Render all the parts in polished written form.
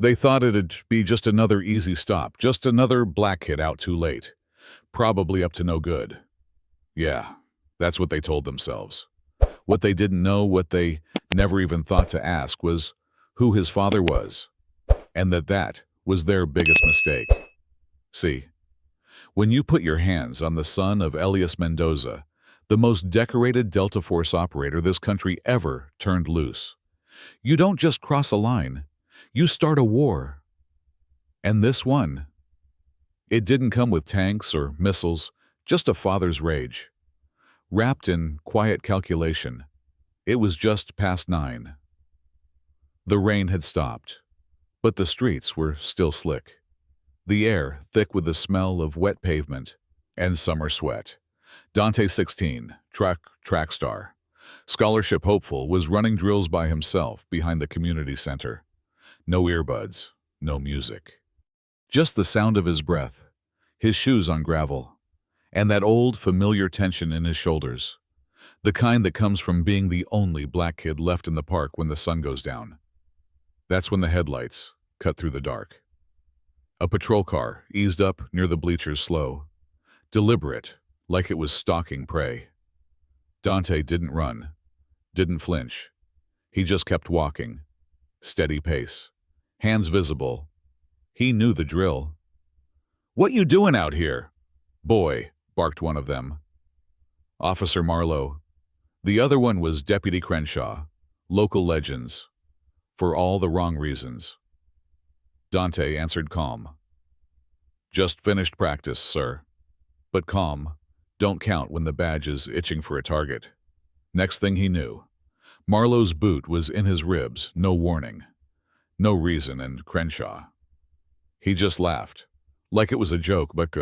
They thought it'd be just another easy stop, just another black kid out too late, probably up to no good. Yeah, that's what they told themselves. What they didn't know, what they never even thought to ask, was who his father was, and that was their biggest mistake. See, when you put your hands on the son of Elias Mendoza, the most decorated Delta Force operator this country ever turned loose, you don't just cross a line, you start a war. And this one, it didn't come with tanks or missiles, just a father's rage. Wrapped in quiet calculation, it was just past 9. The rain had stopped, but the streets were still slick. The air thick with the smell of wet pavement and summer sweat. Dante 16, track star, scholarship hopeful, was running drills by himself behind the community center. No earbuds, no music. Just the sound of his breath, his shoes on gravel, and that old familiar tension in his shoulders. The kind that comes from being the only black kid left in the park when the sun goes down. That's when the headlights cut through the dark. A patrol car eased up near the bleachers slow, deliberate, like it was stalking prey. Dante didn't run, didn't flinch. He just kept walking, steady pace, hands visible. He knew the drill. "What you doing out here?" "Boy," barked one of them. "Officer Marlowe." The other one was Deputy Crenshaw, local legends, for all the wrong reasons. Dante answered calm. "Just finished practice, sir." But calm don't count when the badge is itching for a target. Next thing he knew, Marlowe's boot was in his ribs, no warning, no reason, and Crenshaw. He just laughed, like it was a joke, but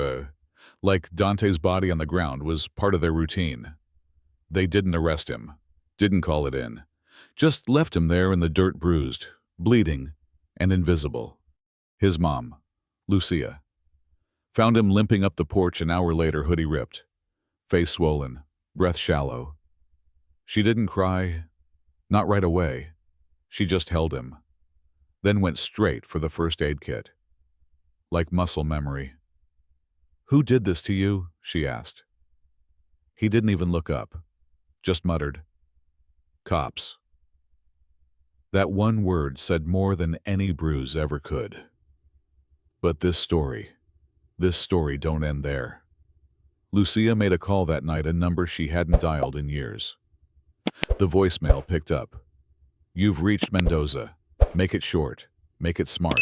like Dante's body on the ground was part of their routine. They didn't arrest him, didn't call it in, just left him there in the dirt, bruised, bleeding, and invisible. His mom, Lucia, found him limping up the porch an hour later, hoodie ripped, face swollen, breath shallow. She didn't cry, not right away. She just held him, then went straight for the first aid kit. Like muscle memory. "Who did this to you?" she asked. He didn't even look up, just muttered, "Cops." That one word said more than any bruise ever could. But this story don't end there. Lucia made a call that night, a number she hadn't dialed in years. The voicemail picked up. "You've reached Mendoza. Make it short. Make it smart."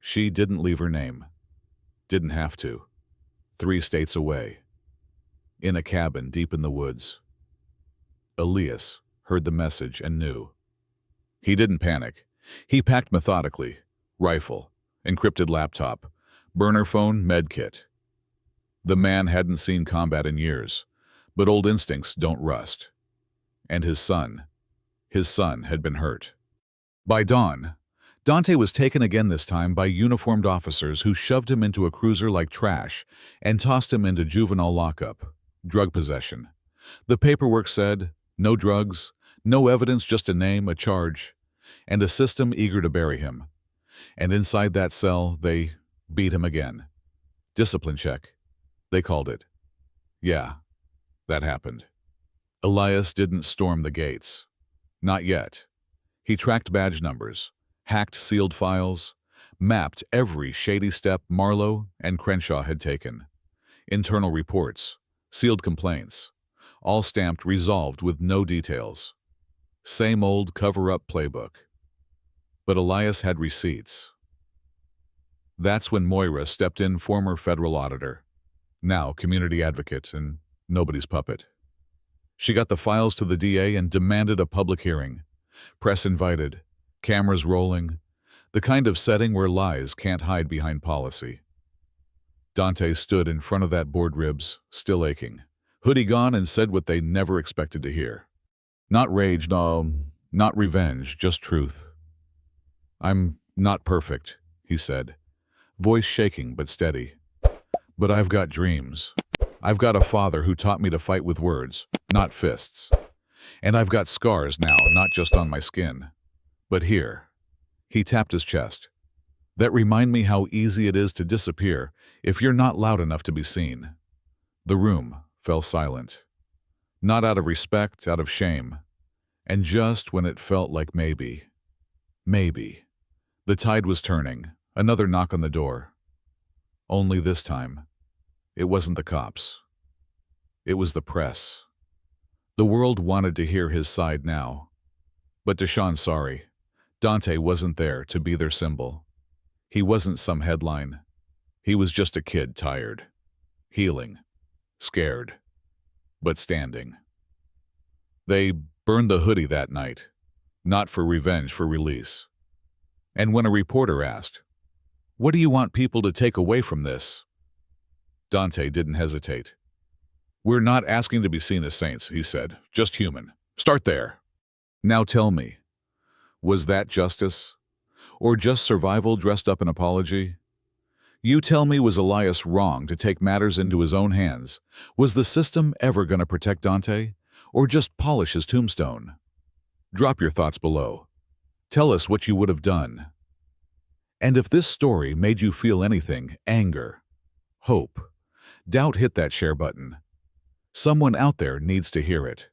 She didn't leave her name. Didn't have to. 3 states away. In a cabin deep in the woods. Elias heard the message and knew. He didn't panic. He packed methodically. Rifle, encrypted laptop, burner phone, med kit. The man hadn't seen combat in years, but old instincts don't rust. And his son had been hurt. By dawn, Dante was taken again, this time by uniformed officers who shoved him into a cruiser like trash and tossed him into juvenile lockup, drug possession. The paperwork said, no drugs, no evidence, just a name, a charge, and a system eager to bury him. And inside that cell, they beat him again. Discipline check, they called it. Yeah, that happened. Elias didn't storm the gates. Not yet. He tracked badge numbers, hacked sealed files, mapped every shady step Marlowe and Crenshaw had taken. Internal reports, sealed complaints, all stamped resolved with no details. Same old cover-up playbook. But Elias had receipts. That's when Moïra stepped in, former federal auditor, now community advocate and nobody's puppet. She got the files to the DA and demanded a public hearing. Press invited, cameras rolling, the kind of setting where lies can't hide behind policy. Dante stood in front of that board, ribs still aching, hoodie gone, and said what they never expected to hear. Not rage, no, not revenge, just truth. "I'm not perfect," he said, voice shaking but steady. "But I've got dreams. I've got a father who taught me to fight with words, not fists. And I've got scars now, not just on my skin, but here He tapped his chest. That remind me how easy it is to disappear if you're not loud enough to be seen. The room fell silent. Not out of respect, out of shame. And just when it felt like maybe, the tide was turning, another knock on the door. Only this time, it wasn't the cops. It was the press. The world wanted to hear his side now. But Deshawn's sorry. Dante wasn't there to be their symbol. He wasn't some headline. He was just a kid tired, healing, scared, but standing. They burned the hoodie that night, not for revenge, for release. And when a reporter asked, "What do you want people to take away from this?" Dante didn't hesitate. "We're not asking to be seen as saints," he said, "just human. Start there. Now tell me, was that justice? Or just survival dressed up in apology? You tell me, was Elias wrong to take matters into his own hands? Was the system ever going to protect Dante? Or just polish his tombstone? Drop your thoughts below. Tell us what you would have done. And if this story made you feel anything, anger, hope, doubt, hit that share button. Someone out there needs to hear it.